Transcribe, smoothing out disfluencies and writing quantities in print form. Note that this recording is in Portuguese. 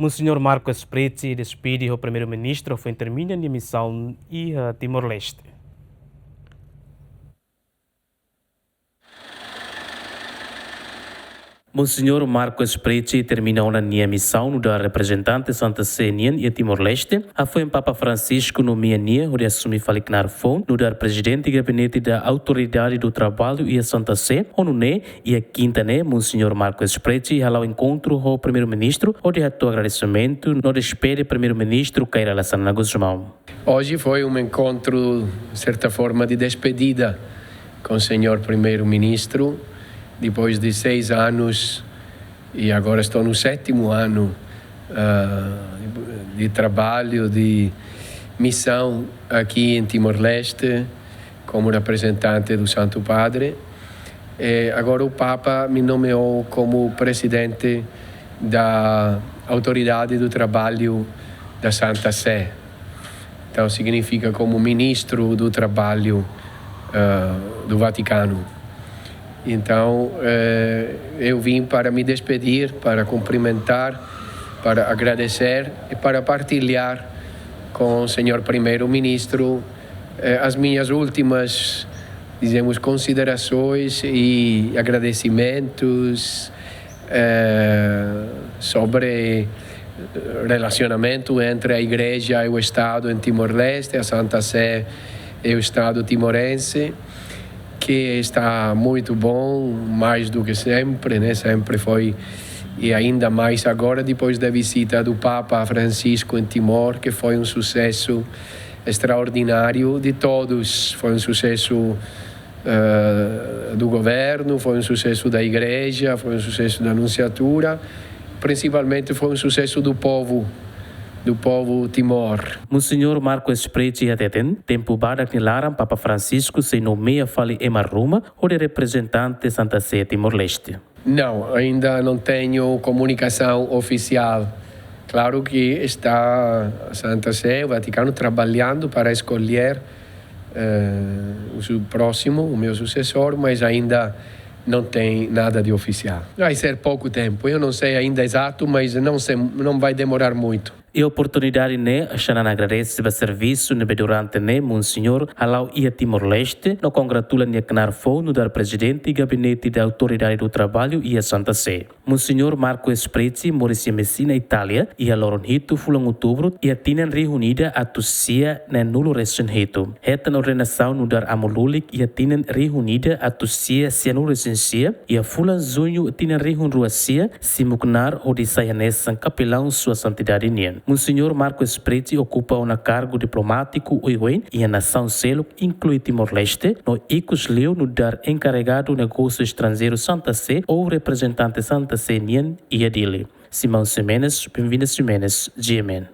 Monsenhor Marcos Preti despede o primeiro-ministro foi termina a missão e Timor-Leste. Monsenhor Marcos Preti termina uma missão no da representante Santa Sé e Timor-Leste. Foi em Papa Francisco no Miania, onde assumiu Falicnar Fon, no da presidente e gabinete da Autoridade do Trabalho e a Santa Sé, ONU e a quinta, Monsenhor Marcos Preti, ao encontro com o primeiro-ministro, onde retou agradecimento no despede primeiro-ministro Keira Lassana Guzmão. Hoje foi um encontro, de certa forma, de despedida com o senhor primeiro-ministro. Depois de 6 anos, e agora estou no 7º ano de trabalho, de missão aqui em Timor-Leste, como representante do Santo Padre. Agora o Papa me nomeou como presidente da Autoridade do Trabalho da Santa Sé. Então significa como ministro do Trabalho do Vaticano. Então, eu vim para me despedir, para cumprimentar, para agradecer e para partilhar com o senhor primeiro-ministro as minhas últimas, considerações e agradecimentos sobre relacionamento entre a Igreja e o Estado em Timor-Leste, a Santa Sé e o Estado timorense, que está muito bom, mais do que sempre, Sempre foi, e ainda mais agora, depois da visita do Papa Francisco em Timor, que foi um sucesso extraordinário de todos. Foi um sucesso do governo, foi um sucesso da Igreja, foi um sucesso da Anunciatura, principalmente foi um sucesso do povo Timor. Monsenhor Marcos Preti ateten tempo bada que laram Papa Francisco se nomeia fali Emarruma ou de representante Santa Sé Timor-Leste. Não, ainda não tenho comunicação oficial. Claro que está a Santa Sé, o Vaticano, trabalhando para escolher o meu sucessor, mas ainda não tem nada de oficial. Vai ser pouco tempo, eu não sei ainda exato, mas não vai demorar muito. E a oportunidade, a Xanana agradece o serviço durante Monsenhor Halau e a Timor-Leste, no congratula Knar Fou, no dar presidente e gabinete da Autoridade do Trabalho e a Santa Sé. Monsenhor Marcos Preti, Maurício Messina, Itália, e a Loronhito, fulang outubro, e a Tinan reunida a Tussia, na nulo recente. Heta no renação no dar Amolulik, e a Tinan reunida a Tussia, se nulo recensia, e a fulang zunho, Tinan reunruacia, se muknar ou de Sayanesan, capelão sua santidade nien. Monsenhor Marcos Preti ocupa um cargo diplomático e a nação selo inclui Timor-Leste, no Icos Leo no dar encarregado negócio estrangeiro Santa Sé ou representante Santa Sé Nien e a dele. Simão Simenes, bem-vindo Simenes, GMN.